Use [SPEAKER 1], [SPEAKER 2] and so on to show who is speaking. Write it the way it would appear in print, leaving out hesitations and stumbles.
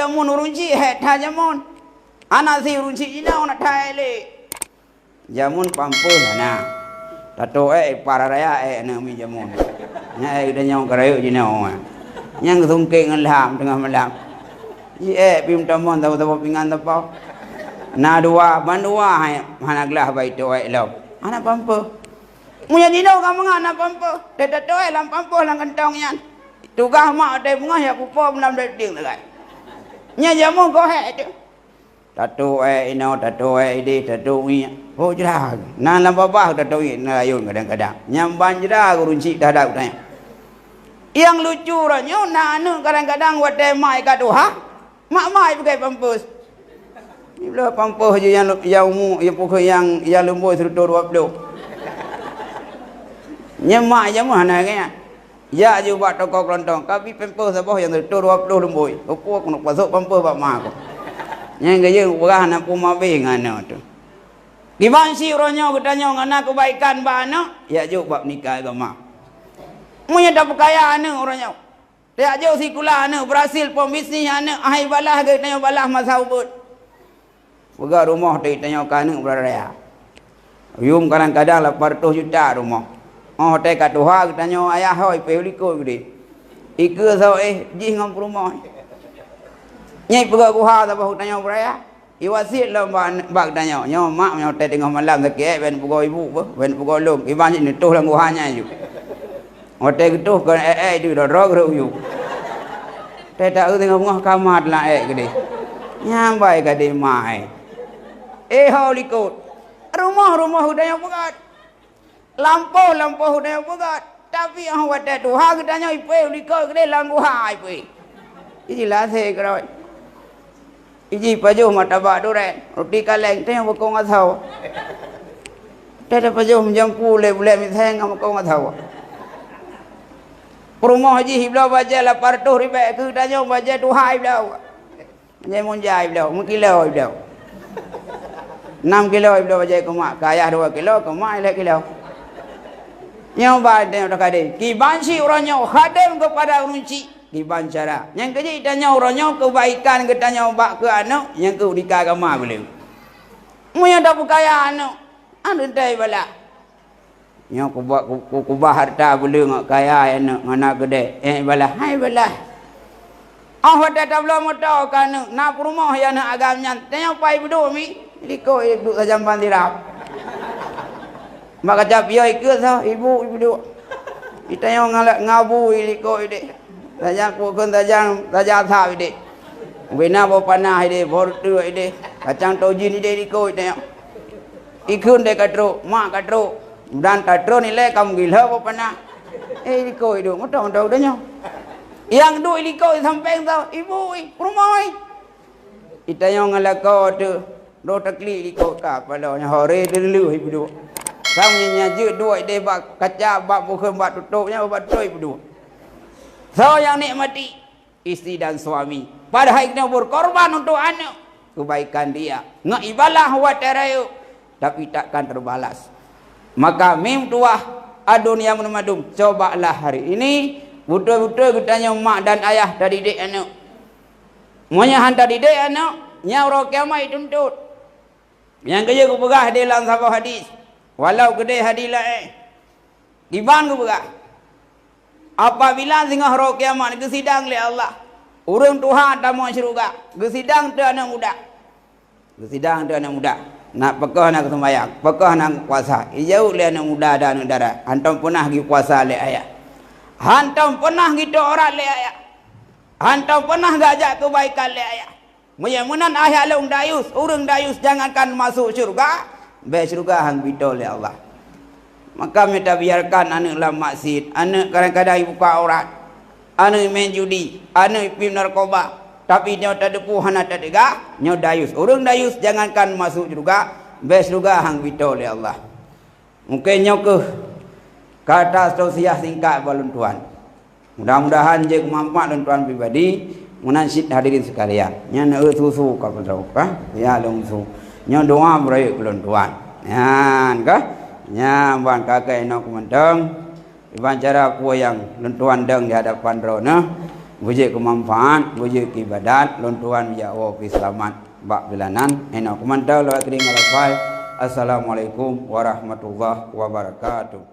[SPEAKER 1] jamun urunci tha jamun anasi urunci jinau nak thai le jamun pampu na tato para raya na mi jamun nya dah nyong karayu jinau nyang sungke ngelam tengah malam pim tamon tahu pingan tapau na dua bandua hana gelah bai to lo anak pampu munya jinau kamu anak pampu tato lam pampu lang kentong yan tugas mak ada bunga ya pupo dalam dating dekat nya jamu ko tu tato ino tato di tato ni oh jerah nan lam babah tato ni ayun kadang-kadang nyamban jerah kurunci dah dak tanya yang lucu ranyo nanu kadang-kadang wadai mai kat doha mak mai pakai pampers ni bila pampers je yang umu yang pokok yang lembu suruh 20 nyemak je mana kan ya je buat toko kelontong tapi pampers sabah yang suruh 20 lembu opo aku nak pasok pampers bak mak aku yang gaya berah nak puma be ngana tu gimana sih ronyo katanya ngana kebaikan ba anak ya je bab nikah agama munya dah kaya anak orangnya dia jauh sikula anak berhasil pembisnis anak ai balah ke tanya balah masa ubud pega rumah tadi tanya anak beraya yum kadang-kadang 800 juta rumah teh kat doha tanya ayah hoi peliko gede ike sao ji ngam rumah nyai pega kuha ta bahu tanya beraya iwasit lah bak tanya nyo mak nyo teh tengah malam sakit ben pego ibu ben pego lom iban ni tuh lang kuhanya ju hotel gitu kan itu dah rog you tak tahu tengah ngah kamat lah gede nyambai gede mai holikot rumah udah yang pegat lampu udah yang pegat tapi yang wadah tu ha katanya ipe holikot gede langgu ha ipe ini lah saya keroi ini paju mata bak duren roti kaleng tengah bokong atau tak ada paju menjampu boleh miseng ngam bokong atau rumah haji hiblau baca 800 ribu ke tanya baca 2 hiblau menjai monjai hiblau 1 kilo hiblau 6 kilo hiblau baca ke mak kaya 2 kilo ke mak 1 kilo yang badan dah kade kibansi orangnya khadim kepada runci kiban cara yang kerja tanya orangnya kebaikan ke tanya bak ke anak yang ke nikah agama boleh mu yang dah kaya anak anu dai bala yang kubah harta boleh ngak kaya anak gede balah hai balah dah tak belum tahu kan nak rumah yang nak agamnya tanya pai bedo mi liko duduk saja pandirap mak kata biar ke sah ibu duduk kita yang ngabu liko ide saja pukun saja tha ide bina bo panah ide bortu ide kacang tojin ide liko ide ikun de katro mak katro dan katro nilai kamu gila apa pana liko itu mudah dah nyo yang du liko sampai tau ibu rumah kita yang ngalako tu do takli liko ka pada nya hore dulu ibu du kamu nyaje dua ide bak kaca bak bukan bak tutupnya bak tutup ibu du so yang nikmati istri dan suami pada haknya berkorban untuk anak kebaikan dia ngaibalah wa tarayu tapi takkan terbalas. Maka mim tuah adunia menumadum cobalah hari ini betul-betul kitanya mak dan ayah dari didik anak monya hantar didik anak nyauro kiamat tuntut yang kerja ku pegah dalam sabah hadis walau gede hadilah diban ku pegah apabila singah ro kiamat ke sidang le Allah urang Tuhan tamu syurga ke sidang tu anak muda ke sidang tu anak muda nak pekah nak sembahyang, pekah nak puasa. Ijau le anak muda dan anak dara. Hantam pernah gi puasa le ayah. Hantam pernah gitu orang le ayah. Hantam pernah gajak kebaikan le ayah. Meyemunan ayah long dayus, urang dayus jangankan masuk syurga, be syurga hang bito le Allah. Maka minta biarkan anak lam maksiat, anak kadang-kadang buka aurat, anak main judi, anak pim narkoba. Tapi nyo tak depu hana tak dega nyo dayus urang dayus jangankan masuk juga bes juga hang bito oleh Allah mungkin nyo ke kata sosial singkat balun tuan mudah-mudahan je manfaat tuan pribadi munasib hadirin sekalian nya na susu ka pedrok ya lungsu nyo doa berai balun tuan yan ka nya ban kakek no kumandang iban cara ku yang tuan deng di hadapan ro nah Wujud kemanfaat, wujud ibadat, lontuan ya Allah selamat bak bilanan. Enak kumantau lewat ring alafai. Assalamualaikum warahmatullahi wabarakatuh.